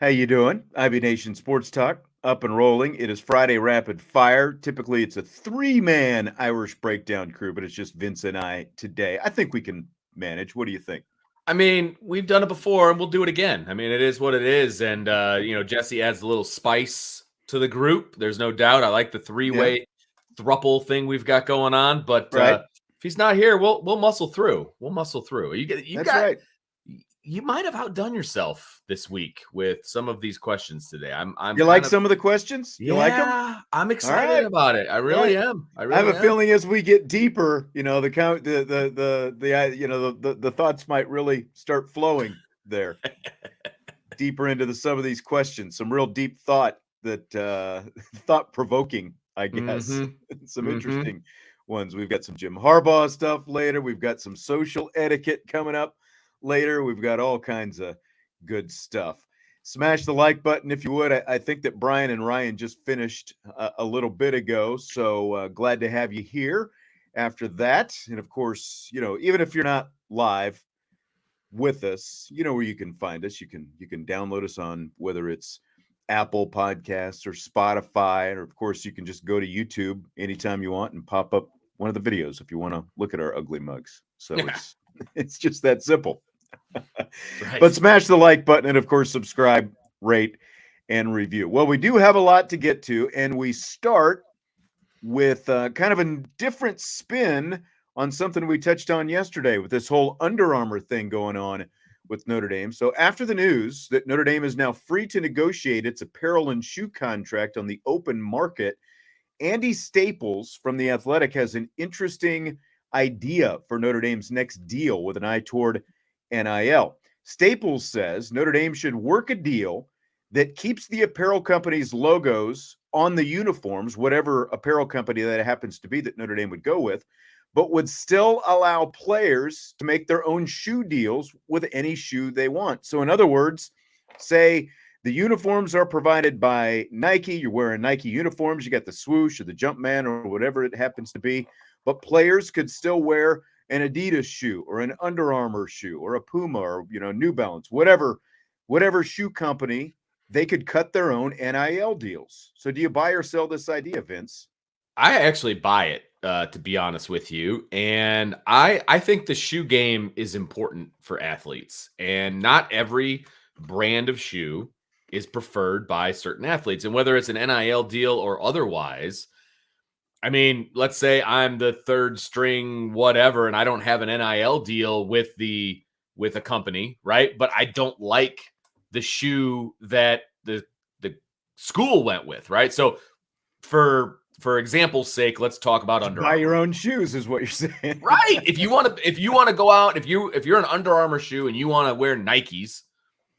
How you doing? IB Nation Sports Talk, up and rolling. It is Friday Rapid Fire. Typically, it's a three-man Irish breakdown crew, but it's just Vince and I today. I think we can manage. What do you think? I mean, we've done it before and we'll do it again. I mean, it is what it is. And, Jesse adds a little spice to the group. There's no doubt. I like the Yeah, three-way thruple thing we've got going on. But right. if he's not here, we'll muscle through. We'll muscle through. That's right. You might have outdone yourself this week with some of these questions today. I'm You kind like of, some of the questions? You like them? I'm All excited right. about it. I All really right. am. I I have really a am. feeling as we get deeper, the thoughts might really start flowing there, deeper into some of these questions. Some real deep thought thought provoking, I guess. Mm-hmm. Some Mm-hmm. interesting ones. We've got some Jim Harbaugh stuff later. We've got some social etiquette coming up later. We've got all kinds of good stuff. Smash the like button if you would. I think that Brian and Ryan just finished a little bit ago. So glad to have you here after that. And of course, even if you're not live with us, you know where you can find us. You can download us on whether it's Apple Podcasts or Spotify, or of course you can just go to YouTube anytime you want and pop up one of the videos if you want to look at our ugly mugs. So it's just that simple. Right. But smash the like button and of course subscribe, rate, and review. Well, we do have a lot to get to, and we start with kind of a different spin on something we touched on yesterday with this whole Under Armour thing going on with Notre Dame. So after the news that Notre Dame is now free to negotiate its apparel and shoe contract on the open market, Andy Staples from The Athletic has an interesting idea for Notre Dame's next deal with an eye toward NIL. Staples says Notre Dame should work a deal that keeps the apparel company's logos on the uniforms, whatever apparel company that happens to be that Notre Dame would go with, but would still allow players to make their own shoe deals with any shoe they want. So, in other words, say the uniforms are provided by Nike, you're wearing Nike uniforms, you got the swoosh or the Jumpman or whatever it happens to be, but players could still wear an Adidas shoe or an Under Armour shoe or a Puma or New Balance, whatever shoe company, they could cut their own NIL deals. So do you buy or sell this idea, Vince? I actually buy it, to be honest with you. And I think the shoe game is important for athletes. And not every brand of shoe is preferred by certain athletes. And whether it's an NIL deal or otherwise, I mean, let's say I'm the third string whatever, and I don't have an NIL deal with a company, right? But I don't like the shoe that the school went with, right? So for example's sake, let's talk about Just Under buy your Armour. own shoes is what you're saying. Right. If you want to go out, if you're an Under Armour shoe and you want to wear Nikes,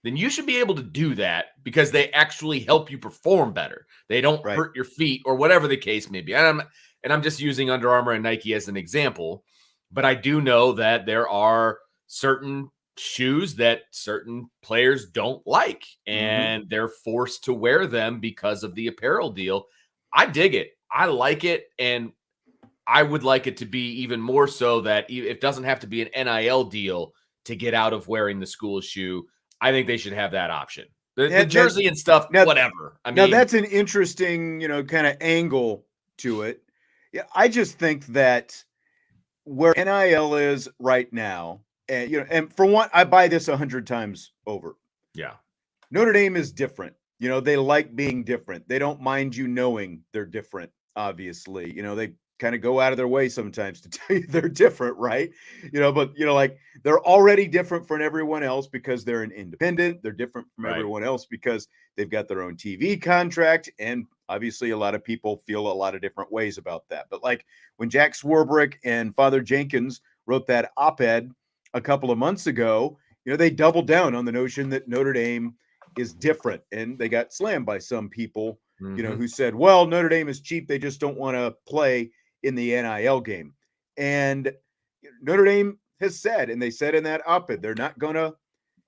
then you should be able to do that because they actually help you perform better. They don't Right. hurt your feet or whatever the case may be. And I'm just using Under Armour and Nike as an example, but I do know that there are certain shoes that certain players don't like, and they're forced to wear them because of the apparel deal. I dig it. I like it, and I would like it to be even more so that it doesn't have to be an NIL deal to get out of wearing the school shoe. I think they should have that option. The jersey and stuff, whatever. I mean, now that's an interesting, kind of angle to it. Yeah, I just think that where NIL is right now, and for one, I buy this 100 times over. Yeah. Notre Dame is different. They like being different. They don't mind you knowing they're different, obviously. They kind of go out of their way sometimes to tell you they're different, right? But like they're already different from everyone else because they're an independent. They're different from everyone else because they've got their own TV contract. And obviously a lot of people feel a lot of different ways about that. But like when Jack Swarbrick and Father Jenkins wrote that op-ed a couple of months ago, they doubled down on the notion that Notre Dame is different, and they got slammed by some people, who said, well, Notre Dame is cheap. They just don't want to play in the NIL game. And Notre Dame has said, and they said in that op-ed, they're not going to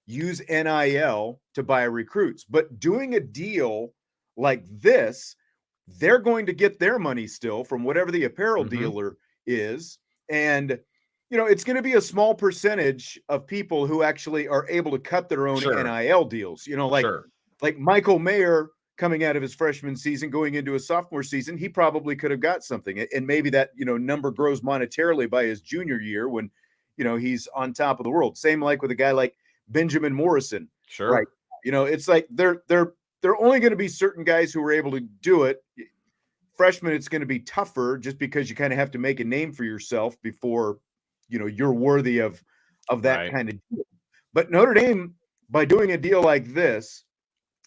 use NIL to buy recruits, but doing a deal like this, they're going to get their money still from whatever the apparel dealer is. And it's going to be a small percentage of people who actually are able to cut their own NIL deals. like Michael Mayer coming out of his freshman season, going into a sophomore season, he probably could have got something. And maybe that, number grows monetarily by his junior year when, he's on top of the world. Same like with a guy like Benjamin Morrison. Sure. Right. It's like they're only going to be certain guys who are able to do it. Freshmen, it's going to be tougher just because you kind of have to make a name for yourself before, you're worthy of that kind of deal. But Notre Dame, by doing a deal like this,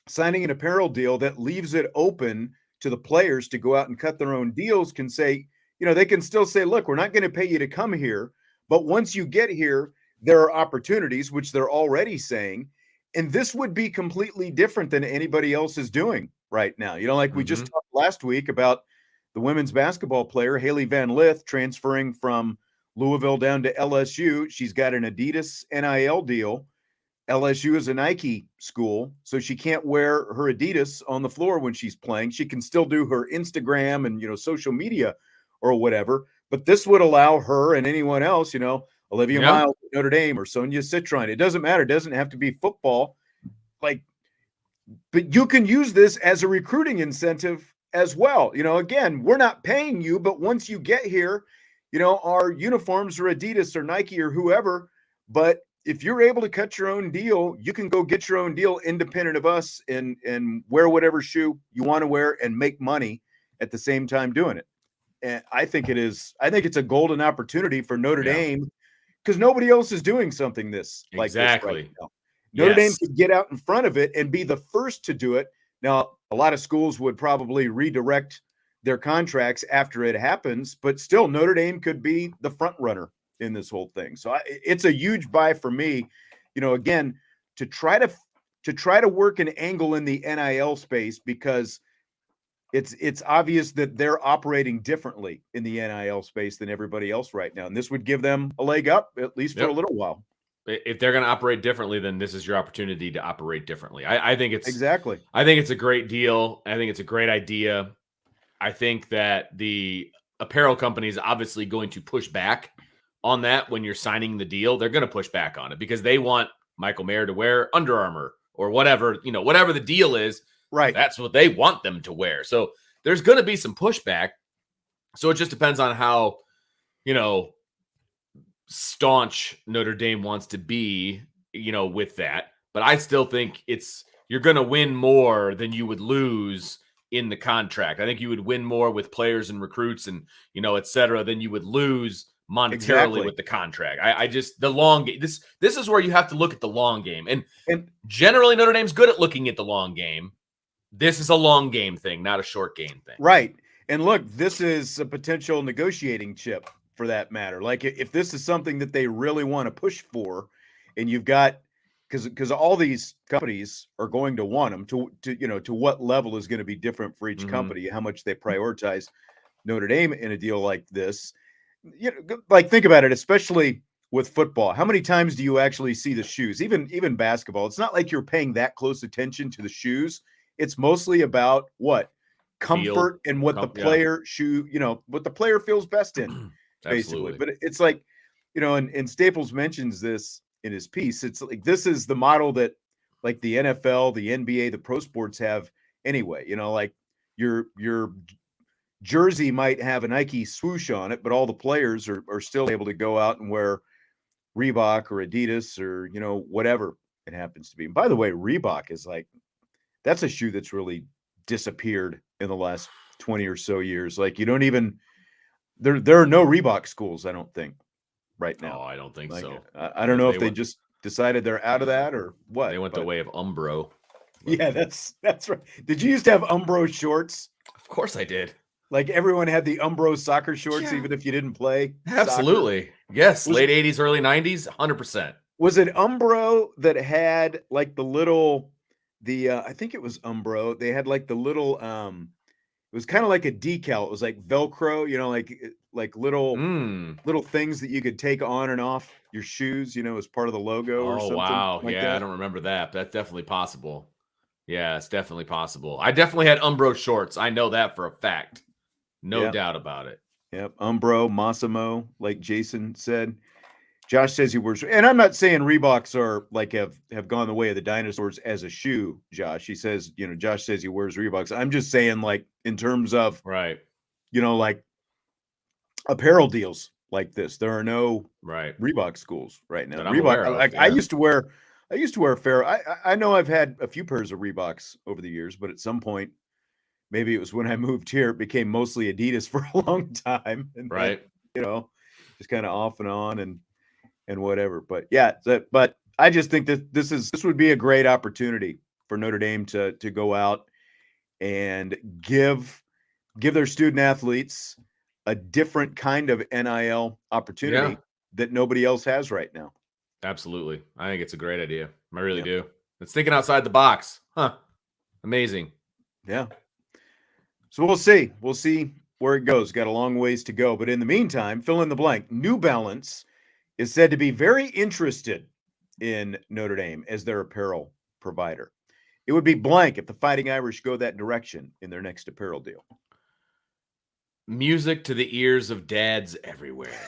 signing an apparel deal that leaves it open to the players to go out and cut their own deals, can say, they can still say, look, we're not going to pay you to come here, but once you get here, there are opportunities, which they're already saying. And this would be completely different than anybody else is doing right now. Like we just talked last week about the women's basketball player, Haley Van Lith, transferring from Louisville down to LSU. She's got an Adidas NIL deal. LSU is a Nike school, so she can't wear her Adidas on the floor when she's playing. She can still do her Instagram and, social media or whatever, but this would allow her and anyone else, Olivia Miles, Notre Dame, or Sonia Citron. It doesn't matter. It doesn't have to be football. But you can use this as a recruiting incentive as well. Again, we're not paying you, but once you get here, our uniforms are Adidas or Nike or whoever, but if you're able to cut your own deal, you can go get your own deal independent of us and wear whatever shoe you want to wear and make money at the same time doing it. And I think it's a golden opportunity for Notre Dame, because nobody else is doing something like this right now. Notre Dame could get out in front of it and be the first to do it. Now, a lot of schools would probably redirect their contracts after it happens, but still Notre Dame could be the front runner in this whole thing. So it's a huge buy for me, again, to try to work an angle in the NIL space, because it's obvious that they're operating differently in the NIL space than everybody else right now. And this would give them a leg up, at least for a little while. If they're going to operate differently, then this is your opportunity to operate differently. I think it's exactly. I think it's a great deal. I think it's a great idea. I think that the apparel company is obviously going to push back on that when you're signing the deal. They're going to push back on it because they want Michael Mayer to wear Under Armour or whatever, whatever the deal is. Right. That's what they want them to wear. So there's going to be some pushback. So it just depends on how, staunch Notre Dame wants to be, with that. But I still think you're going to win more than you would lose in the contract. I think you would win more with players and recruits and, et cetera, than you would lose monetarily with the contract. I just, the long game, this is where you have to look at the long game. And generally Notre Dame's good at looking at the long game. This is a long game thing, not a short game thing. Right. And look, this is a potential negotiating chip for that matter. Like if this is something that they really want to push for, and you've got, because all these companies are going to want them to what level is going to be different for each company, how much they prioritize Notre Dame in a deal like this. Like think about it, especially with football. How many times do you actually see the shoes? Even basketball. It's not like you're paying that close attention to the shoes. It's mostly about what comfort and what the player what the player feels best in, basically. But it's like, and Staples mentions this in his piece. It's like this is the model that like the NFL, the NBA, the pro sports have anyway. Like your jersey might have a Nike swoosh on it, but all the players are still able to go out and wear Reebok or Adidas or whatever it happens to be. And by the way, Reebok is like, that's a shoe that's really disappeared in the last 20 or so years. Like you don't even there are no Reebok schools, I don't think, right now. No, I don't think so. I don't know if they just decided they're out of that or what. They went the way of Umbro. Yeah, that's right. Did you used to have Umbro shorts? Of course I did. Like everyone had the Umbro soccer shorts, even if you didn't play. Absolutely. Soccer. Yes. Late 80s, early 90s, 100%. Was it Umbro that had like the little I think it was Umbro. They had like the little it was kind of like a decal. It was like Velcro, like little things that you could take on and off your shoes, as part of the logo or something. Oh, wow. Like that. I don't remember that. That's definitely possible. Yeah, it's definitely possible. I definitely had Umbro shorts. I know that for a fact. No doubt about it. Yep. Umbro, Massimo, like Jason said. Josh says he wears, and I'm not saying Reeboks are like have gone the way of the dinosaurs as a shoe, Josh. He says, Josh says he wears Reeboks. I'm just saying, like, in terms of, Right. Like apparel deals like this, there are no Right. Reebok schools right now. That I'm aware of. I used to wear a fair. I know I've had a few pairs of Reeboks over the years, but at some point, maybe it was when I moved here, it became mostly Adidas for a long time, and Right. then, just kind of off and on and whatever. But yeah, but I just think that this would be a great opportunity for Notre Dame to go out and give their student athletes a different kind of NIL opportunity that nobody else has right now. Absolutely. I think it's a great idea. I really Yeah. do. It's thinking outside the box. Huh. Amazing. Yeah. So we'll see. We'll see where it goes. Got a long ways to go. But in the meantime, fill in the blank. New Balance is said to be very interested in Notre Dame as their apparel provider. It would be blank if the Fighting Irish go that direction in their next apparel deal. Music to the ears of dads everywhere.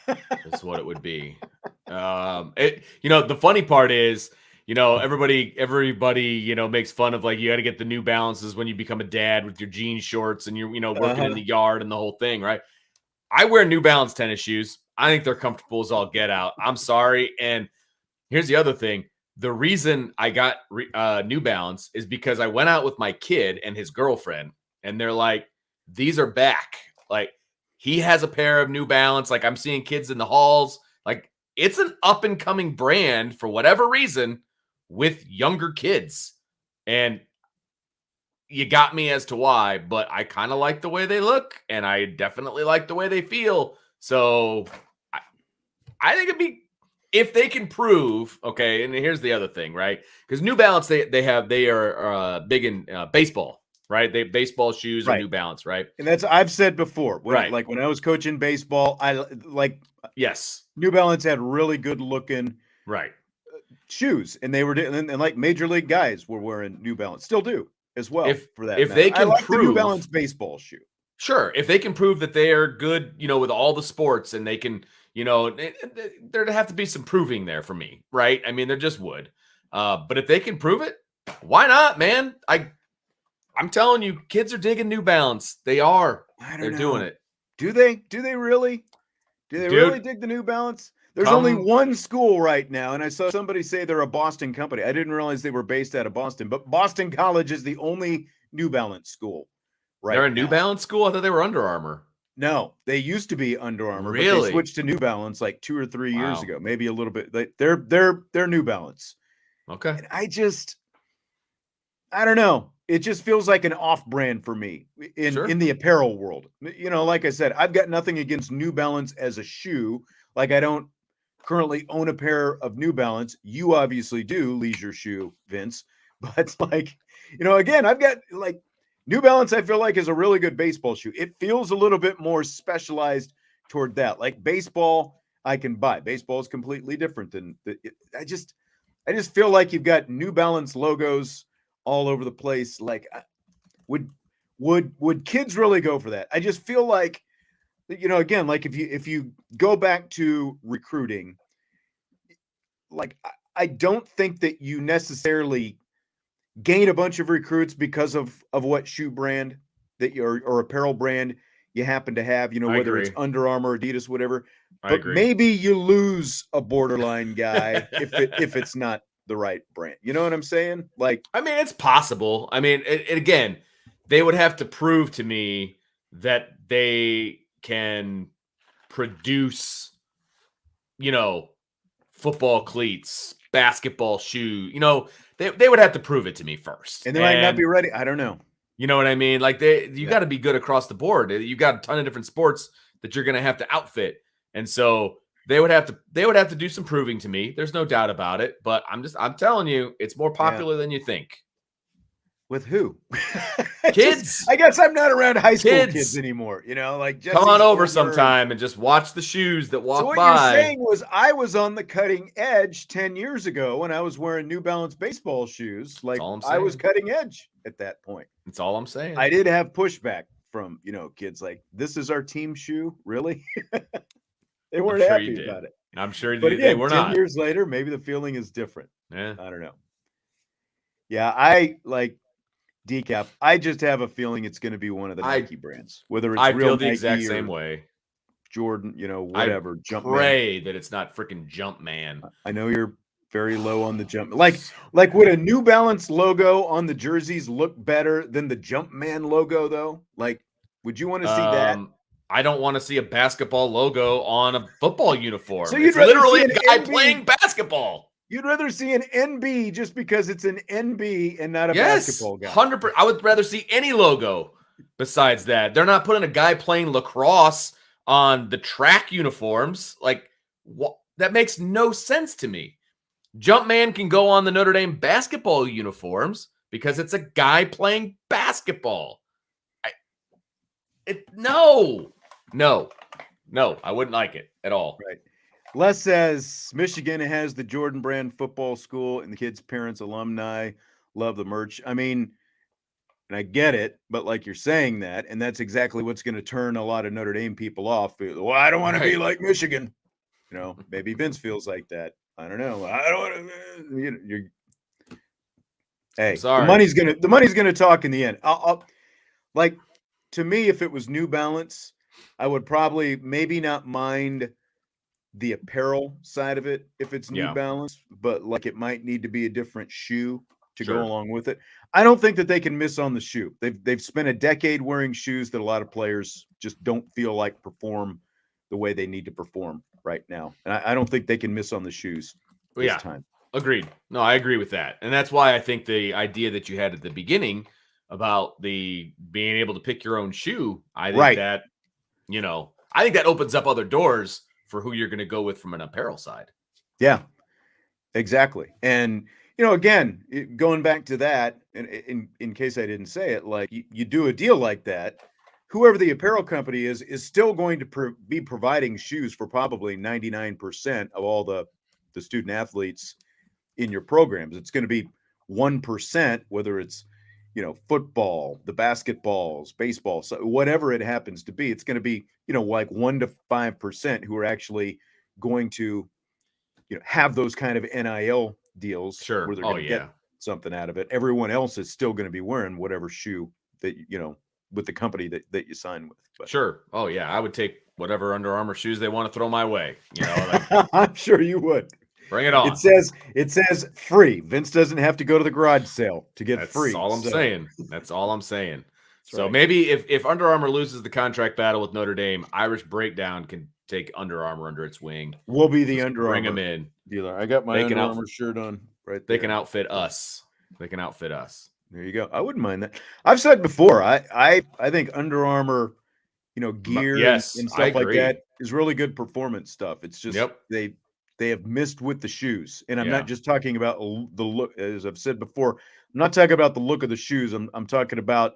That's what it would be. The funny part is, everybody, makes fun of, like, you got to get the New Balances when you become a dad with your jean shorts and you're, working in the yard and the whole thing, right? I wear New Balance tennis shoes. I think they're comfortable as all get out. I'm sorry. And here's the other thing. The reason I got New Balance is because I went out with my kid and his girlfriend, and they're like, these are back. Like, he has a pair of New Balance. Like, I'm seeing kids in the halls. Like, it's an up and coming brand for whatever reason with younger kids. And you got me as to why, but I kind of like the way they look, and I definitely like the way they feel. So I think it'd be, if they can prove, okay, and here's the other thing, right? Because New Balance, they are big in baseball, right? They baseball shoes are New Balance, right? And that's, I've said before, when I was coaching baseball, yes, New Balance had really good looking shoes, and they were, and like major league guys were wearing New Balance, still do as well. If they can prove the New Balance baseball shoe, sure, if they can prove that they are good, with all the sports, and they can. There'd have to be some proving there for me, right? I mean, there just would. But if they can prove it, why not, man? I'm telling you, kids are digging New Balance. They are. They're doing it. Do they? Do they really? Do they really dig the New Balance? There's only one school right now, and I saw somebody say they're a Boston company. I didn't realize they were based out of Boston, but Boston College is the only New Balance school right now. They're a New Balance school? I thought they were Under Armour. No, they used to be Under Armour, really? But they switched to New Balance like 2 or 3 years ago, maybe a little bit. They're New Balance. Okay. And I don't know. It just feels like an off-brand for me in the apparel world. Like I said, I've got nothing against New Balance as a shoe. Like, I don't currently own a pair of New Balance. You obviously do, leisure shoe, Vince. But like, again, I've got like New Balance, I feel like, is a really good baseball shoe. It feels a little bit more specialized toward that. Like baseball, I can buy. Baseball is completely different than I just feel like you've got New Balance logos all over the place. Like, would kids really go for that? I just feel like, again, like if you go back to recruiting, like I don't think that you necessarily gain a bunch of recruits because of what shoe brand that you're, or apparel brand you happen to have, whether it's Under Armour, Adidas, whatever. But maybe you lose a borderline guy if it's not the right brand. You know what I'm saying? Like, I mean, it's possible. I mean, again, they would have to prove to me that they can produce, football cleats, basketball shoe. They would have to prove it to me first. And they might not be ready. I don't know. You know what I mean? Like, you got to be good across the board. You got a ton of different sports that you're going to have to outfit. And so they would have to do some proving to me. There's no doubt about it, but I'm telling you, it's more popular than you think. With who? Kids. I guess I'm not around high school kids anymore. Like, come on over sometime and just watch the shoes that walk by. So what you're saying was, I was on the cutting edge 10 years ago when I was wearing New Balance baseball shoes. Like, I was cutting edge at that point. That's all I'm saying. I did have pushback from, kids like, this is our team shoe. Really? They weren't happy about it. I'm sure But they again, were 10 not. years later, maybe the feeling is different. Yeah. I don't know. Yeah, I like decaf. I just have a feeling it's going to be one of the Nike brands, whether it's I real feel the exact Nike same or way. Jordan, I whatever, Jumpman. pray that it's not freaking Jumpman. I know you're very low on the jump. Like would a New Balance logo on the jerseys look better than the Jumpman logo though? Like, would you want to see that? I don't want to see a basketball logo on a football uniform. So It's you'd rather literally see a an guy NB playing basketball. You'd rather see an NB just because it's an NB and not a Yes, basketball guy. 100%. I would rather see any logo besides that. They're not putting a guy playing lacrosse on the track uniforms. Like, what? That makes no sense to me. Jumpman can go on the Notre Dame basketball uniforms because it's a guy playing basketball. No, I wouldn't like it at all. Right. Les says Michigan has the Jordan Brand football school and the kids' parents, alumni love the merch. I mean, and I get it, but like you're saying that, and that's exactly what's going to turn a lot of Notre Dame people off. Well, I don't want to be like Michigan. Maybe Vince feels like that. I don't know. I don't want to. Hey, the money's gonna talk in the end. I'll like, to me, if it was New Balance, I would probably maybe not mind the apparel side of it if it's New Balance, but like it might need to be a different shoe to go along with it. I don't think that they can miss on the shoe. They've spent a decade wearing shoes that a lot of players just don't feel like perform the way they need to perform right now. And I don't think they can miss on the shoes this time. Agreed. No, I agree with that. And that's why I think the idea that you had at the beginning about the being able to pick your own shoe, I think that, I think that opens up other doors for who you're going to go with from an apparel side. Yeah, exactly. And, again, going back to that, in case I didn't say it, like you do a deal like that, whoever the apparel company is still going to be providing shoes for probably 99% of all the student athletes in your programs. It's going to be 1%, whether it's, football, the basketballs, baseball, so whatever it happens to be, it's going to be, like 1 to 5% who are actually going to, have those kind of NIL deals where they're going to get something out of it. Everyone else is still going to be wearing whatever shoe that, with the company that you sign with. But. Sure. Oh yeah. I would take whatever Under Armour shoes they want to throw my way. I'm sure you would. Bring it on. It says free. Vince doesn't have to go to the garage sale to get free. That's all I'm saying. That's all I'm saying. So maybe if Under Armour loses the contract battle with Notre Dame, Irish Breakdown can take Under Armour under its wing. We'll be the Under Armour. Bring them in. Dealer. I got my Under Armour shirt on right there. They can outfit us. They can outfit us. There you go. I wouldn't mind that. I've said before, I think Under Armour, gear and stuff like that is really good performance stuff. It's just they have missed with the shoes. And I'm not just talking about the look, as I've said before. I'm not talking about the look of the shoes. I'm talking about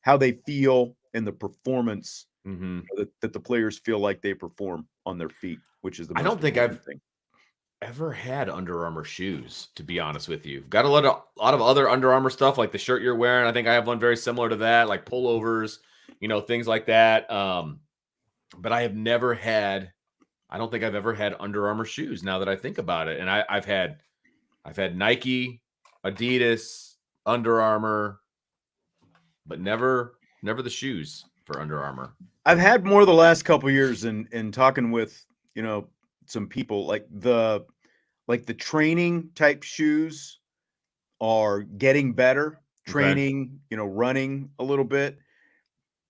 how they feel and the performance that the players feel like they perform on their feet, which is the most I don't think I've thing. Ever had Under Armour shoes, to be honest with you. Got a lot of other Under Armour stuff, like the shirt you're wearing. I think I have one very similar to that, like pullovers, things like that. But I have never had, I don't think I've ever had Under Armour shoes now that I think about it. And I've had Nike, Adidas, Under Armour, but never the shoes for Under Armour. I've had more the last couple of years in talking with, some people, like the training type shoes are getting better. Training, running a little bit.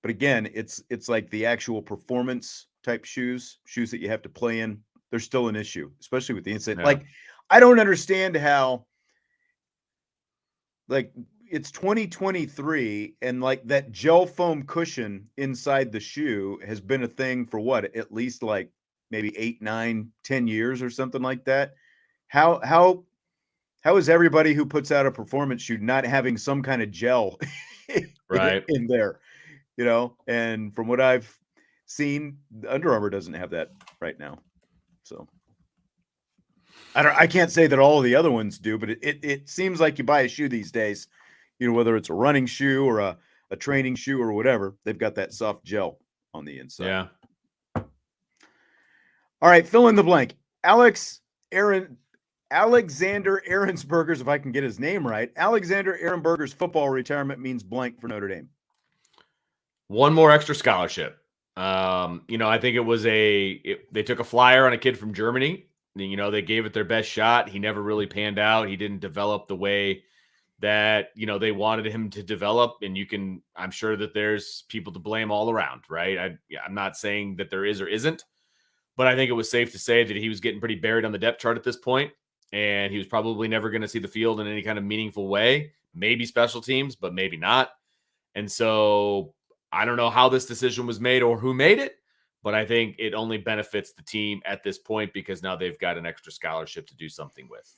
But again, it's like the actual performance type shoes that you have to play in. They're still an issue, especially with the inside. Like, I don't understand how, like, it's 2023 and like that gel foam cushion inside the shoe has been a thing for what, at least like maybe 8, 9, 10 years or something like that. How is everybody who puts out a performance shoe not having some kind of gel in there? And from what I've seen, Under Armour doesn't have that right now. So I can't say that all of the other ones do, but it seems like you buy a shoe these days, whether it's a running shoe or a training shoe or whatever, they've got that soft gel on the inside. Yeah. All right, fill in the blank. Alex Aaron Alexander Ehrensberger's, if I can get his name right, Alexander Ehrenberger's football retirement means blank for Notre Dame. One more extra scholarship. I think it was they took a flyer on a kid from Germany. They gave it their best shot. He never really panned out. He didn't develop the way that, they wanted him to develop. And I'm sure that there's people to blame all around, right? I'm not saying that there is or isn't, but I think it was safe to say that he was getting pretty buried on the depth chart at this point, and he was probably never going to see the field in any kind of meaningful way. Maybe special teams, but maybe not. And so I don't know how this decision was made or who made it, but I think it only benefits the team at this point because now they've got an extra scholarship to do something with.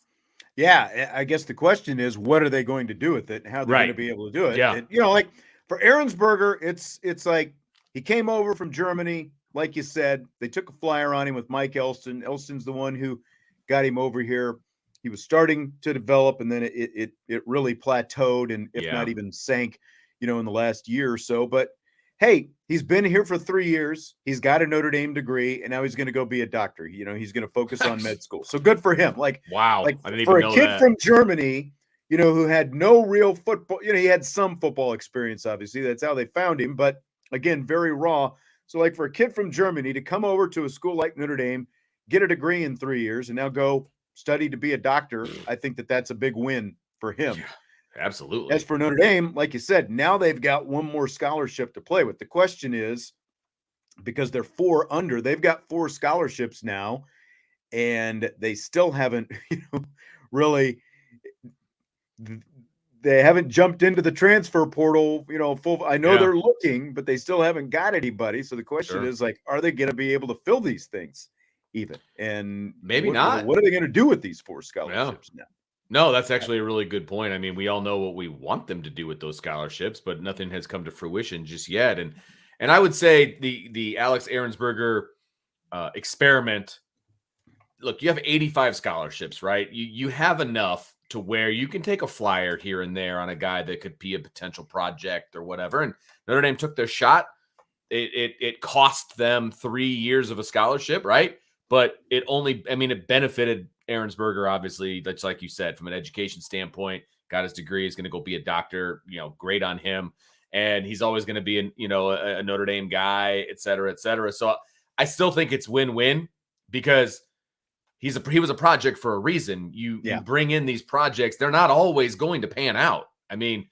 Yeah, I guess the question is, what are they going to do with it? And how are they going to be able to do it? Yeah. And, like for Ehrensberger, it's like he came over from Germany. Like you said, they took a flyer on him with Mike Elston. Elston's the one who got him over here. He was starting to develop, and then it really plateaued, and if not even sank, in the last year or so. But hey, he's been here for 3 years. He's got a Notre Dame degree, and now he's going to go be a doctor. He's going to focus on med school. So good for him. Wow. For a kid from Germany, who had no real football, he had some football experience, obviously. That's how they found him. But again, very raw. So for a kid from Germany to come over to a school like Notre Dame, get a degree in 3 years, and now go study to be a doctor, I think that's a big win for him. Yeah. Absolutely. As for Notre Dame, like you said, now they've got one more scholarship to play with. The question is, because they're 4 under, they've got 4 scholarships now, and they still haven't, really, they haven't jumped into the transfer portal, full. I know they're looking, but they still haven't got anybody. So the question is, are they going to be able to fill these things even? And maybe not. What are they going to do with these 4 scholarships now? No, that's actually a really good point. I mean, we all know what we want them to do with those scholarships, but nothing has come to fruition just yet. And I would say the Alex Ehrensberger experiment. Look, you have 85 scholarships, right? You have enough to where you can take a flyer here and there on a guy that could be a potential project or whatever. And Notre Dame took their shot. It cost them 3 years of a scholarship, right? But it benefited Ehrensberger, obviously. That's like you said, from an education standpoint, got his degree, is going to go be a doctor, great on him. And he's always going to be a Notre Dame guy, et cetera, et cetera. So I still think it's win-win because he was a project for a reason. You bring in these projects, they're not always going to pan out. I mean,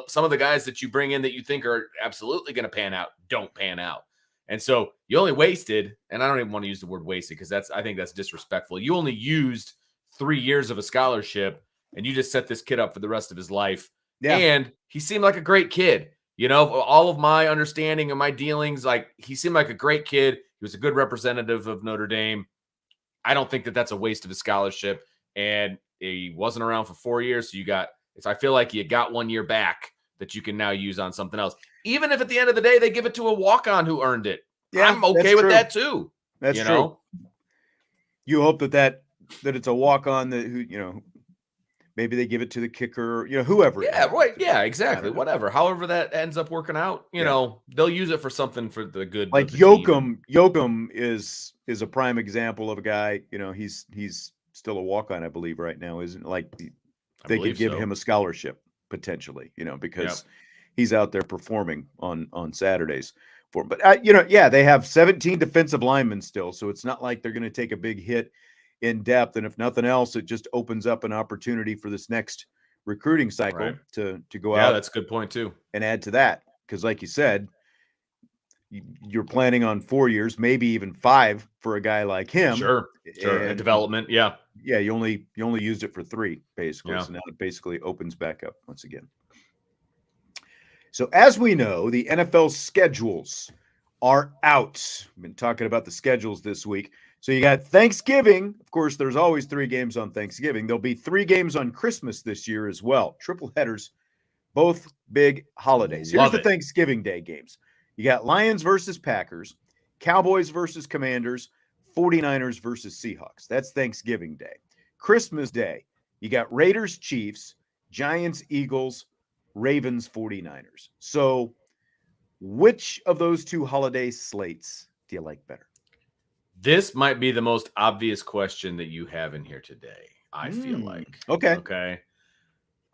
some of the guys that you bring in that you think are absolutely going to pan out don't pan out. And so you only wasted, and I don't even want to use the word wasted because I think that's disrespectful. You only used 3 years of a scholarship, and you just set this kid up for the rest of his life. Yeah. And he seemed like a great kid. All of my understanding and my dealings, he seemed like a great kid. He was a good representative of Notre Dame. I don't think that that's a waste of a scholarship. And he wasn't around for 4 years. So I feel like you got 1 year back that you can now use on something else. Even if at the end of the day, they give it to a walk-on who earned it. Yeah, I'm okay with that too. That's true. You hope that it's a walk-on who maybe they give it to the kicker, whoever. Yeah, right. Yeah, exactly. Whatever. However that ends up working out, they'll use it for something for the good. Like Yoakum is a prime example of a guy, he's still a walk-on, I believe, right now, isn't they could give him a scholarship potentially, because he's out there performing on Saturdays for him. But they have 17 defensive linemen still, so it's not like they're going to take a big hit in depth. And if nothing else, it just opens up an opportunity for this next recruiting cycle to go out. Yeah, that's a good point too. And add to that, because like you said, you're planning on 4 years, maybe even 5 for a guy like him. Sure. And development. Yeah. Yeah. You only used it for 3 basically. Yeah. So now it basically opens back up once again. So as we know, the NFL schedules are out. We've been talking about the schedules this week. So you got Thanksgiving. Of course, there's always 3 games on Thanksgiving. There'll be 3 games on Christmas this year as well. Triple headers, both big holidays. Here's the Thanksgiving Day games. You got Lions versus Packers, Cowboys versus Commanders, 49ers versus Seahawks. That's Thanksgiving Day. Christmas Day, you got Raiders, Chiefs, Giants, Eagles, Ravens, 49ers. So which of those 2 holiday slates do you like better? This might be the most obvious question that you have in here today, I feel like. Okay. Okay.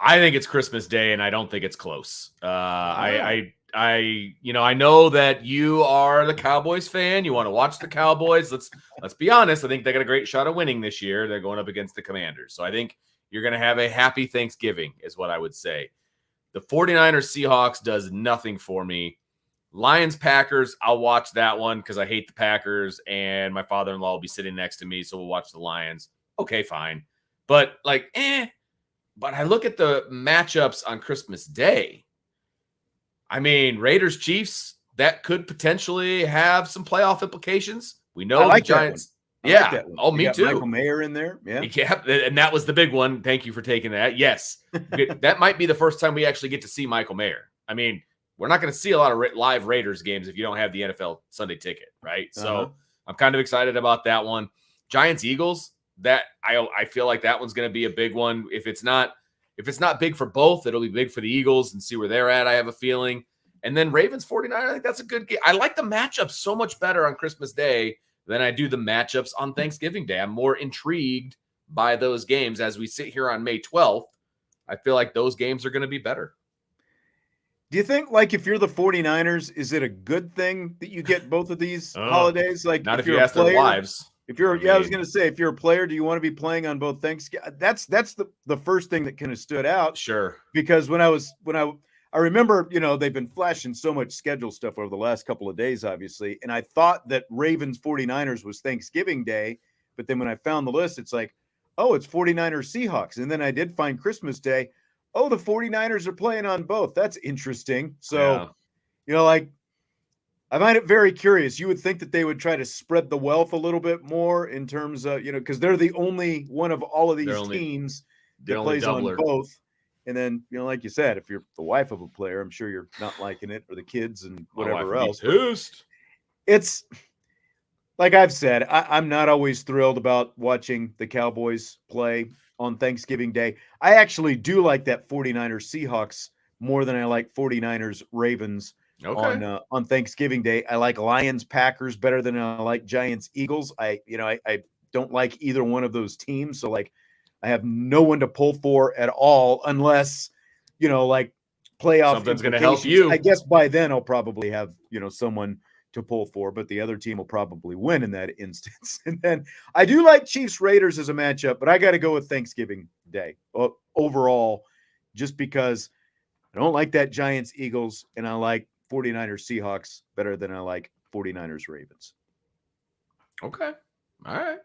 I think it's Christmas Day, and I don't think it's close. I know that you are the Cowboys fan. You want to watch the Cowboys. Let's be honest. I think they got a great shot of winning this year. They're going up against the Commanders. So I think you're going to have a happy Thanksgiving is what I would say. The 49ers Seahawks does nothing for me. Lions Packers, I'll watch that one because I hate the Packers, and my father-in-law will be sitting next to me, so we'll watch the Lions. Okay, fine. But But I look at the matchups on Christmas Day. I mean, Raiders Chiefs, that could potentially have some playoff implications. We know like the Giants. Yeah. Like that one. Oh, me too. Michael Mayer in there. Yeah. Yeah. And that was the big one. Thank you for taking that. Yes. That might be the first time we actually get to see Michael Mayer. I mean, we're not going to see a lot of live Raiders games if you don't have the NFL Sunday ticket, right? So I'm kind of excited about that one. Giants Eagles, that I feel like that one's going to be a big one. If it's not big for both, it'll be big for the Eagles and see where they're at. I have a feeling. And then Ravens 49, I think that's a good game. I like the matchups so much better on Christmas Day than I do the matchups on Thanksgiving Day. I'm more intrigued by those games as we sit here on May 12th. I feel like those games are going to be better. Do you think, like, if you're the 49ers, is it a good thing that you get both of these holidays? Like, not if you ask their wives. If you're, I was going to say, if you're a player, do you want to be playing on both Thanksgiving? That's the first thing that kind of stood out. Sure. Because when I remember, they've been flashing so much schedule stuff over the last couple of days, obviously. And I thought that Ravens 49ers was Thanksgiving Day. But then when I found the list, it's like, oh, it's 49ers Seahawks. And then I did find Christmas Day. Oh, the 49ers are playing on both. That's interesting. So, I find it very curious. You would think that they would try to spread the wealth a little bit more in terms of, because they're the only one of all of these teams that plays on both. And then, like you said, if you're the wife of a player, I'm sure you're not liking it, or the kids and whatever else. It's like I've said, I'm not always thrilled about watching the Cowboys play on Thanksgiving Day. I actually do like that 49ers Seahawks more than I like 49ers Ravens on Thanksgiving Day. I like Lions Packers better than I like Giants Eagles. I don't like either one of those teams. So like I have no one to pull for at all unless, like playoff. Something's going to help you. I guess by then I'll probably have, someone to pull for, but the other team will probably win in that instance. And then I do like Chiefs Raiders as a matchup, but I got to go with Thanksgiving Day overall, just because I don't like that Giants Eagles, and I like 49ers Seahawks better than I like 49ers Ravens. Okay. All right.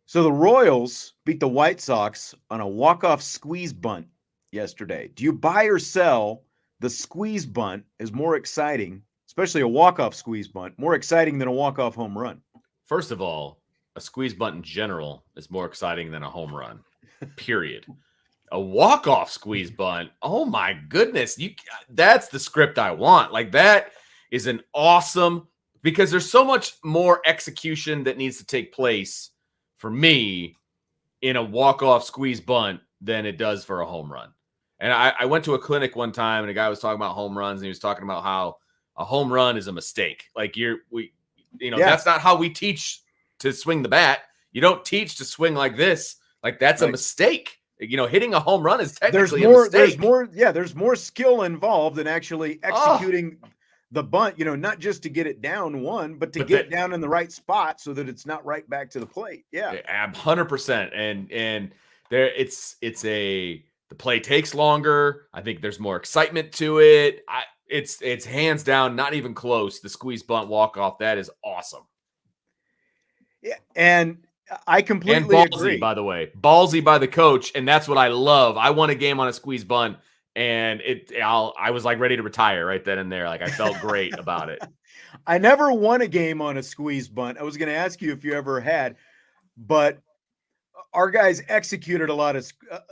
So the Royals beat the White Sox on a walk-off squeeze bunt yesterday. Do you buy or sell the squeeze bunt is more exciting, especially a walk-off squeeze bunt, more exciting than a walk-off home run? First of all, a squeeze bunt in general is more exciting than a home run, period. A walk-off squeeze bunt, oh my goodness, that's the script I want. Like, that is an awesome, because there's so much more execution that needs to take place for me in a walk-off squeeze bunt than it does for a home run. And I went to a clinic one time, and a guy was talking about home runs, and he was talking about how a home run is a mistake. Like that's not how we teach to swing the bat. You don't teach to swing like this. Like, that's a mistake. Hitting a home run is technically a mistake. There's more skill involved than actually executing the bunt, not just to get it down one, but get it down in the right spot so that it's not right back to the plate. Yeah. 100%. And there the play takes longer. I think there's more excitement to it. It's hands down, not even close. The squeeze bunt walk off, that is awesome. Yeah, and I completely agree. By the way, ballsy by the coach, and that's what I love. I won a game on a squeeze bunt, and I was like ready to retire right then and there. Like, I felt great about it. I never won a game on a squeeze bunt. I was going to ask you if you ever had, but our guys executed a lot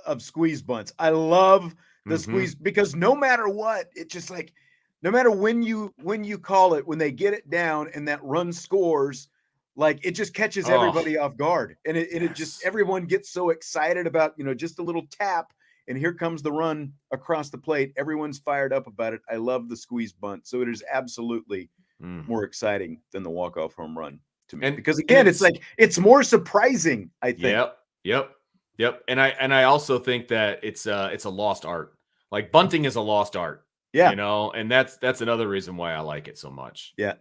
of squeeze bunts. I love the squeeze, because no matter what, it's just like, no matter when you call it, when they get it down and that run scores, like, it just catches everybody off guard. And it just, everyone gets so excited about, just a little tap, and here comes the run across the plate. Everyone's fired up about it. I love the squeeze bunt. So it is absolutely more exciting than the walk-off home run to me. And because again, it's like it's more surprising, I think. Yep. And I also think that it's a lost art. Like bunting is a lost art. Yeah. And that's another reason why I like it so much. Yeah.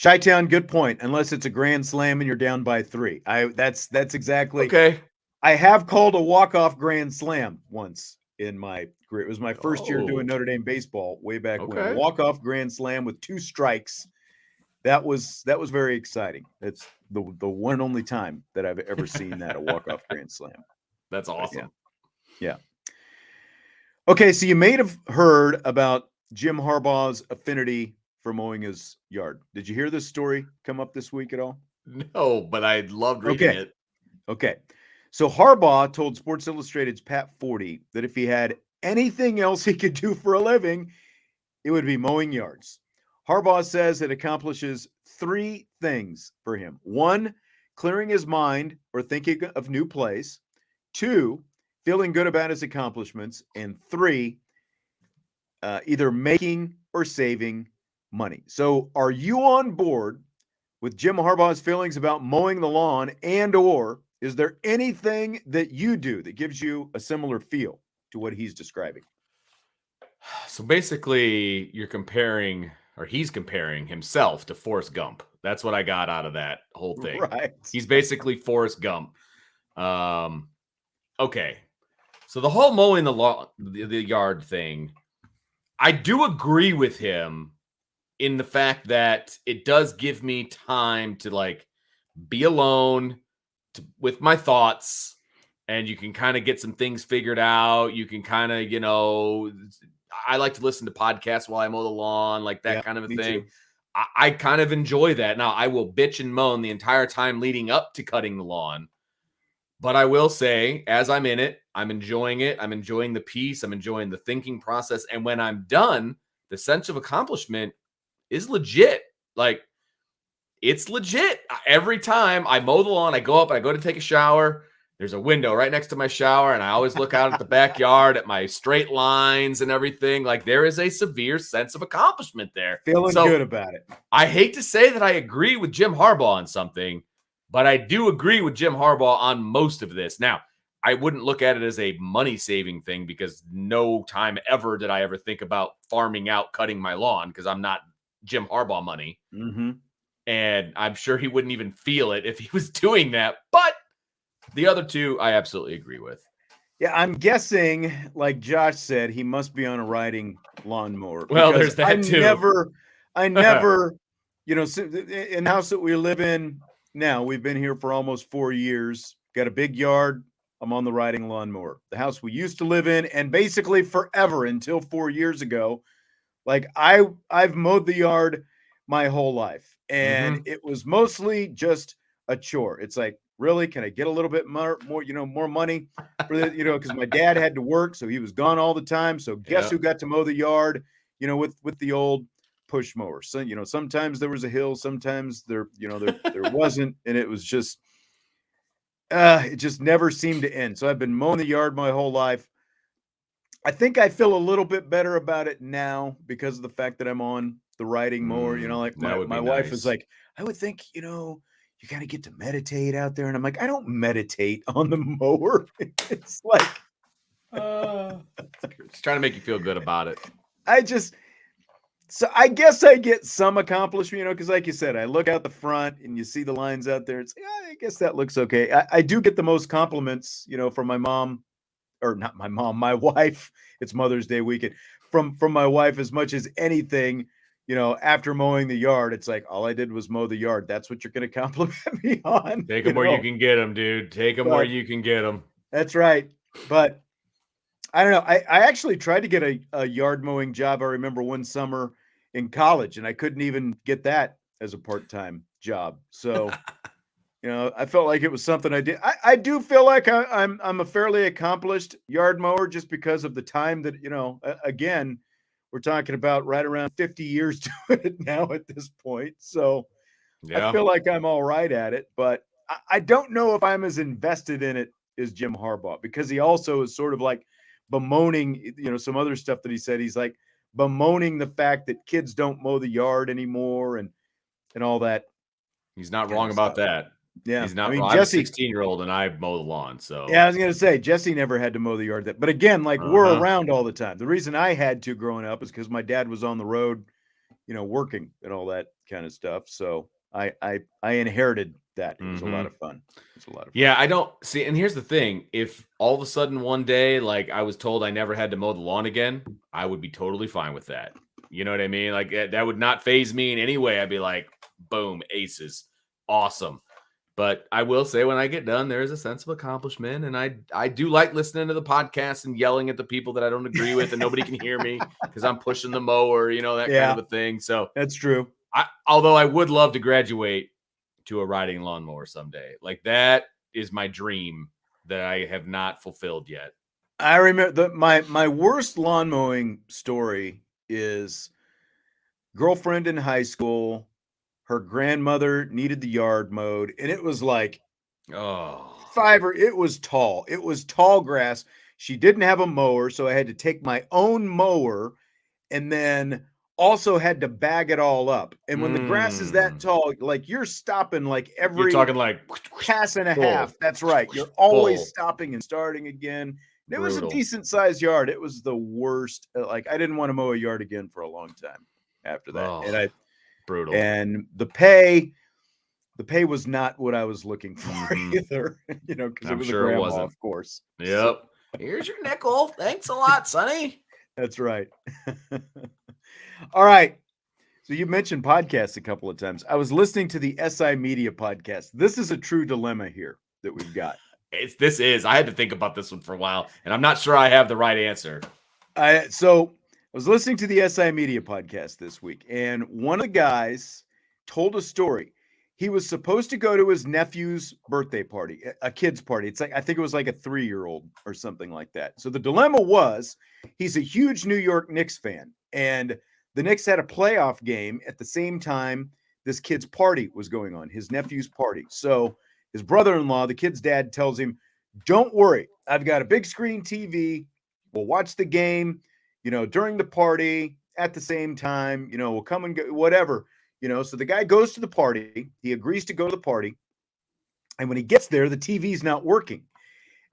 Chi-Town, good point. Unless it's a grand slam and you're down by 3. That's exactly okay. I have called a walk-off grand slam once in my career. It was my first year doing Notre Dame baseball way back when. Walk-off grand slam with 2 strikes. That was very exciting. That's the one and only time that I've ever seen that, a walk-off grand slam. That's awesome. Yeah. Okay, so you may have heard about Jim Harbaugh's affinity for mowing his yard. Did you hear this story come up this week at all? No, but I loved reading it. Okay. So Harbaugh told Sports Illustrated's Pat Forty that if he had anything else he could do for a living, it would be mowing yards. Harbaugh says it accomplishes 3 things for him. 1, clearing his mind or thinking of new plays. 2, feeling good about his accomplishments. And 3, either making or saving money. So are you on board with Jim Harbaugh's feelings about mowing the lawn, and or is there anything that you do that gives you a similar feel to what he's describing? So basically, you're comparing, or he's comparing himself to Forrest Gump. That's what I got out of that whole thing. Right. He's basically Forrest Gump. Okay. So the whole mowing the yard thing, I do agree with him in the fact that it does give me time to like be alone with my thoughts, and you can kind of get some things figured out. You can kind of, I like to listen to podcasts while I mow the lawn, like that kind of a thing. I kind of enjoy that. Now, I will bitch and moan the entire time leading up to cutting the lawn. But I will say, as I'm in it, I'm enjoying it. I'm enjoying the piece. I'm enjoying the thinking process. And when I'm done, the sense of accomplishment is legit. Like, it's legit. Every time I mow the lawn, I go up, I go to take a shower. There's a window right next to my shower, and I always look out at the backyard at my straight lines and everything. Like, there is a severe sense of accomplishment there. Feeling good about it. I hate to say that I agree with Jim Harbaugh on something, but I do agree with Jim Harbaugh on most of this. Now, I wouldn't look at it as a money-saving thing because no time ever did I ever think about farming out, cutting my lawn, because I'm not Jim Harbaugh money. Mm-hmm. And I'm sure he wouldn't even feel it if he was doing that. But the other 2, I absolutely agree with. Yeah, I'm guessing, like Josh said, he must be on a riding lawnmower. Well, there's that too. I never, in the house that we live in now, we've been here for almost 4 years, got a big yard. I'm on the riding lawnmower. The house we used to live in, and basically forever until 4 years ago, like I've mowed the yard my whole life. And it was mostly just a chore. It's like, really, can I get a little bit more money for the, because my dad had to work, so he was gone all the time. So guess who got to mow the yard, with the old push mower. So, sometimes there was a hill, sometimes there wasn't. And it was just, it just never seemed to end. So I've been mowing the yard my whole life. I think I feel a little bit better about it now because of the fact that I'm on the riding mower. Like my wife is like, I would think, you got to get to meditate out there. And I'm like, I don't meditate on the mower. It's like, just trying to make you feel good about it. So I guess I get some accomplishment, because like you said, I look out the front and you see the lines out there. It's like, I guess that looks okay. I do get the most compliments, from my mom, or not my mom, my wife. It's Mother's Day weekend. From my wife as much as anything. After mowing the yard, it's like, all I did was mow the yard. That's what you're going to compliment me on. Take them where you can get them, dude. Take them where you can get them. That's right. But I don't know. I actually tried to get a yard mowing job. I remember one summer in college, and I couldn't even get that as a part-time job. So, I felt like it was something I did. I do feel like I'm a fairly accomplished yard mower just because of the time that, again, we're talking about right around 50 years doing it now at this point. So I feel like I'm all right at it, but I don't know if I'm as invested in it as Jim Harbaugh, because he also is sort of like bemoaning, some other stuff that he said. He's like bemoaning the fact that kids don't mow the yard anymore. And, and all that. He's not kind wrong of about stuff. that. Yeah. He's not I mean, wrong. I have a Jesse, 16-year-old and I mow the lawn. So yeah, I was going to say, Jesse never had to mow the yard. But again, like we're around all the time. The reason I had to growing up is because my dad was on the road, working and all that kind of stuff. So I inherited that. It was a lot of fun. Yeah, I don't see. And here's the thing. If all of a sudden one day, like I was told I never had to mow the lawn again, I would be totally fine with that. You know what I mean? Like that would not faze me in any way. I'd be like, boom, aces. Awesome. But I will say when I get done, there is a sense of accomplishment. And I do like listening to the podcast and yelling at the people that I don't agree with and nobody can hear me because I'm pushing the mower, that kind of a thing. So that's true. Although I would love to graduate to a riding lawnmower someday. Like that is my dream that I have not fulfilled yet. I remember my worst lawn mowing story is girlfriend in high school. Her grandmother needed the yard mowed, and it was like it was tall. It was tall grass. She didn't have a mower, so I had to take my own mower and then also had to bag it all up. And when the grass is that tall, like you're stopping like every you're talking like pass and a half. That's right. You're always stopping and starting again. It was a decent sized yard. It was the worst. Like I didn't want to mow a yard again for a long time after that. Brutal. And the pay was not what I was looking for either, because it was sure a grandma, it wasn't. of course. Yep. So, here's your nickel. Thanks a lot, Sonny. That's right. All right. So you mentioned podcasts a couple of times. I was listening to the SI Media podcast. This is a true dilemma here that we've got. I had to think about this one for a while, and I'm not sure I have the right answer. So I was listening to the SI Media podcast this week, and one of the guys told a story. He was supposed to go to his nephew's birthday party, a kid's party. It's like, I think it was like a 3-year-old or something like that. So the dilemma was he's a huge New York Knicks fan, and the Knicks had a playoff game at the same time this kid's party was going on, his nephew's party. So his brother-in-law, the kid's dad, tells him, don't worry, I've got a big screen TV. We'll watch the game, during the party at the same time, we'll come and go, whatever, So the guy goes to the party. He agrees to go to the party. And when he gets there, the TV's not working.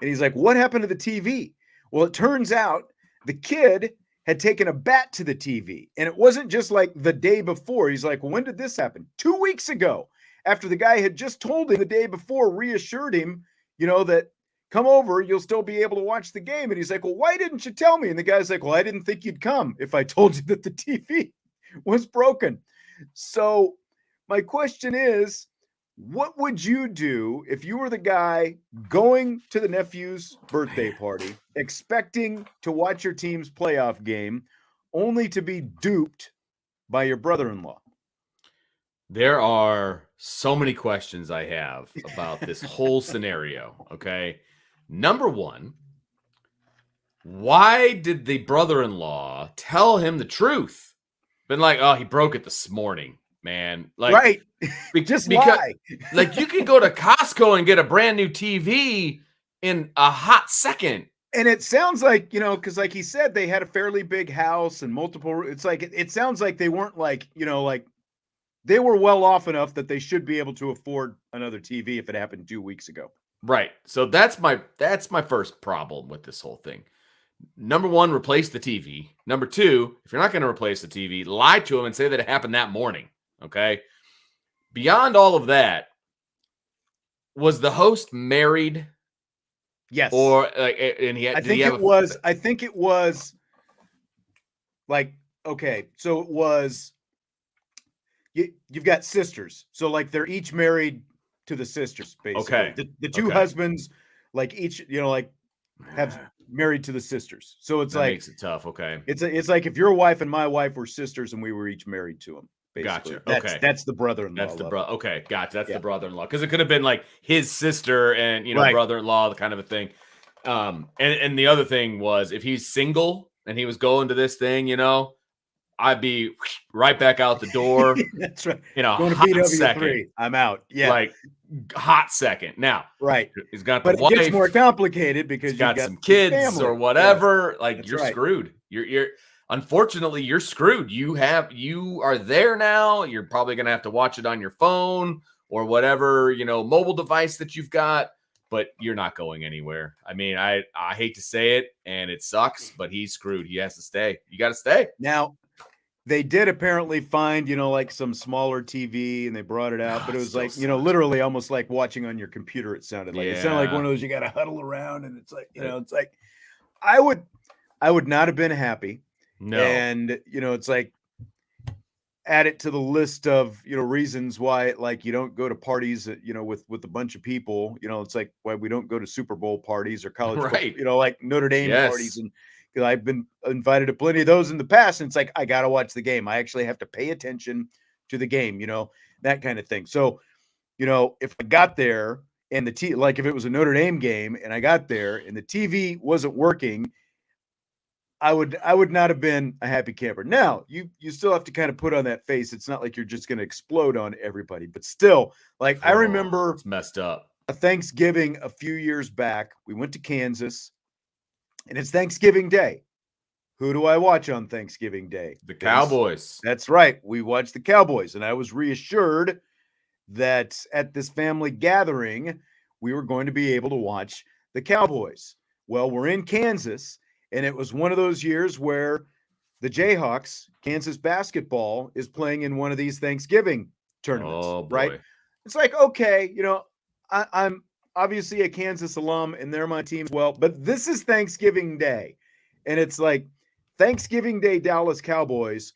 And he's like, what happened to the TV? Well, it turns out the kid had taken a bat to the TV. And it wasn't just like the day before. He's like, well, when did this happen? 2 weeks ago, after the guy had just told him the day before, reassured him, that come over, you'll still be able to watch the game. And he's like, well, why didn't you tell me? And the guy's like, well, I didn't think you'd come if I told you that the TV was broken. So my question is, what would you do if you were the guy going to the nephew's birthday party, expecting to watch your team's playoff game, only to be duped by your brother-in-law? There are so many questions I have about this whole scenario. Okay. Number one, why did the brother-in-law tell him the truth? Been like, oh, he broke it this morning, man. Like, right. Just because, like, you can go to Costco and get a brand new TV in a hot second. And it sounds like, because like he said, they had a fairly big house and multiple. It's like, it sounds like they weren't like, like they were well off enough that they should be able to afford another TV if it happened 2 weeks ago. Right. So that's my first problem with this whole thing. Number one, replace the TV. Number two, if you're not going to replace the TV, lie to him and say that it happened that morning. Okay. Beyond all of that, was the host married? Yes. Or and he had. I think it was like, okay, so it was. You've got sisters, so like they're each married to the sisters, basically. Okay. The two husbands, like each, like have married to the sisters. So it's that like makes it tough. Okay. It's like if your wife and my wife were sisters and we were each married to them. Basically. Gotcha. That's the brother-in-law. That's the brother. Okay, gotcha. That's the brother-in-law, because it could have been like his sister and brother-in-law, the kind of a thing. And the other thing was, if he's single and he was going to this thing, I'd be right back out the door. That's right. Going to BW3. second. I'm out. Yeah. Like hot second. Now, right. He's got but the wife. It gets more complicated because he's got some kids or whatever. Yes. Like, you're screwed. You're unfortunately, you're screwed. You are there now. You're probably going to have to watch it on your phone or whatever, mobile device that you've got, but you're not going anywhere. I mean, I hate to say it, and it sucks, but he's screwed. He has to stay. You got to stay. Now, they did apparently find, like some smaller TV, and they brought it out, but it was like, sucks. literally almost like watching on your computer. It sounded like. It sounded like Yeah. one of those you got to huddle around, and it's like, it's like I would not have been happy. No. And, it's like add it to the list of, reasons why, like, you don't go to parties, with a bunch of people. It's like why we don't go to Super Bowl parties or college, Right. like Notre Dame Yes. parties. And I've been invited to plenty of those in the past. And it's like, I got to watch the game. I actually have to pay attention to the game, that kind of thing. So, if I got there and like if it was a Notre Dame game and I got there and the TV wasn't working, I would not have been a happy camper. Now, you still have to kind of put on that face. It's not like you're just going to explode on everybody, but still, like, I remember it's messed up. A Thanksgiving a few years back. We went to Kansas, and it's Thanksgiving Day. Who do I watch on Thanksgiving Day? The Cowboys. That's right. We watched the Cowboys, and I was reassured that at this family gathering, we were going to be able to watch the Cowboys. Well, we're in Kansas. And it was one of those years where the Jayhawks, Kansas basketball, is playing in one of these Thanksgiving tournaments, right? It's like, okay, I'm obviously a Kansas alum and they're my team as well, but this is Thanksgiving Day. And it's like Thanksgiving Day Dallas Cowboys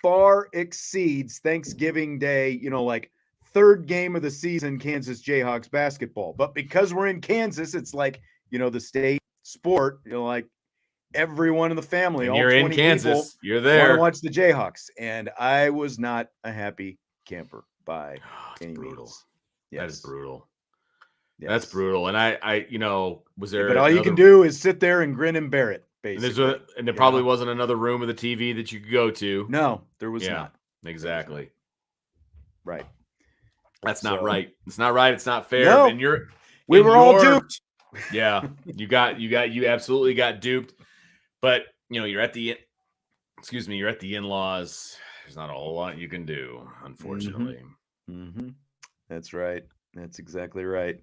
far exceeds Thanksgiving Day, like third game of the season Kansas Jayhawks basketball. But because we're in Kansas, it's like, the state sport, like, everyone in the family, and all you're 20 in Kansas, people, you're there. Want to watch the Jayhawks, and I was not a happy camper by any means. Yes. That is brutal. Yes. That's brutal. And I was there? But all you can do is sit there and grin and bear it. Basically, and there probably wasn't another room of the TV that you could go to. No, there was not. Exactly. Right. That's not right. It's not right. It's not fair. No, and we were all duped. Yeah, you absolutely got duped. But you're at the in-laws. There's not a whole lot you can do, unfortunately. Mm-hmm. That's right. That's exactly right.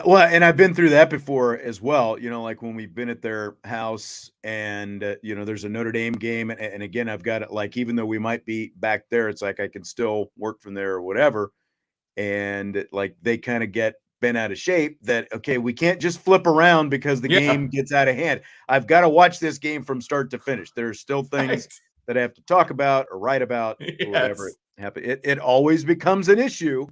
Well, and I've been through that before as well. Like when we've been at their house and there's a Notre Dame game, and again, I've got it. Like, even though we might be back there, it's like I can still work from there or whatever. And like they kind of get bent out of shape that, okay, we can't just flip around because the game gets out of hand. I've got to watch this game from start to finish. There's still things that I have to talk about or write about or whatever happen. It always becomes an issue,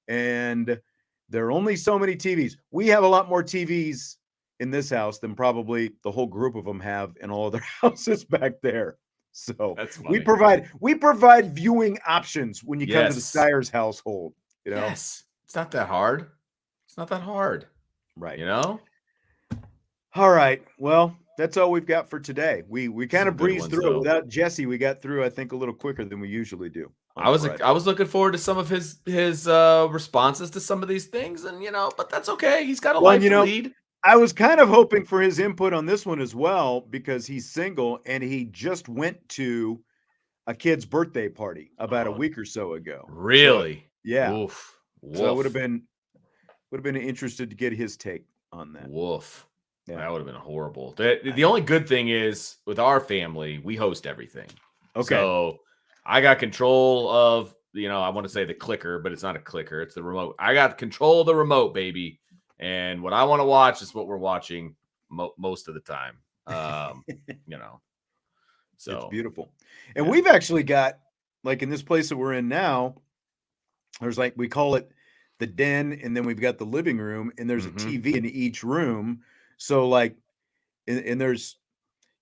and there are only so many TVs. We have a lot more TVs in this house than probably the whole group of them have in all of their houses back there. So we provide viewing options when you come to the Stiers household. Yes, it's not that hard. It's not that hard. Right. All right. Well, that's all we've got for today. We kind of breezed through it without Jesse. We got through, I think, a little quicker than we usually do. I was looking forward to some of his responses to some of these things, and but that's okay. He's got a life to lead. I was kind of hoping for his input on this one as well, because he's single and he just went to a kid's birthday party about a week or so ago. Really? So, yeah. Woof. So I would have been interested to get his take on that. Woof. Yeah. That would have been horrible. The only good thing is with our family, we host everything. Okay. So I got control of, I want to say the clicker, but it's not a clicker. It's the remote. I got control of the remote, baby. And what I want to watch is what we're watching most of the time. So it's beautiful. And we've actually got, like, in this place that we're in now, there's like, we call it the den, and then we've got the living room, and there's a TV in each room. So like, and there's,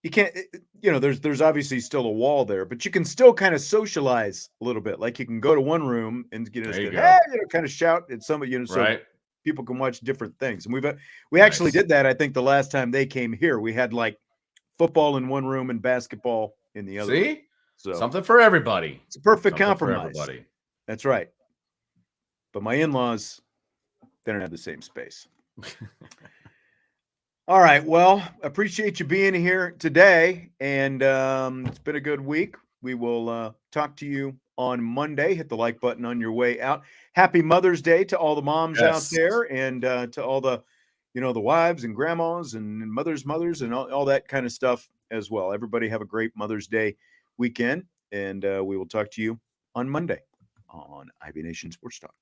you can't, there's obviously still a wall there, but you can still kind of socialize a little bit. Like you can go to one room and kind of shout at somebody, so people can watch different things. And we actually did that. I think the last time they came here, we had like football in one room and basketball in the other. See, room. So something for everybody. It's a perfect compromise. That's right. But my in-laws, they don't have the same space. All right. Well, appreciate you being here today. And it's been a good week. We will talk to you on Monday. Hit the like button on your way out. Happy Mother's Day to all the moms out Yes. there, and to all the, the wives and grandmas and mothers and all that kind of stuff as well. Everybody have a great Mother's Day weekend. And we will talk to you on Monday on IB Nation Sports Talk.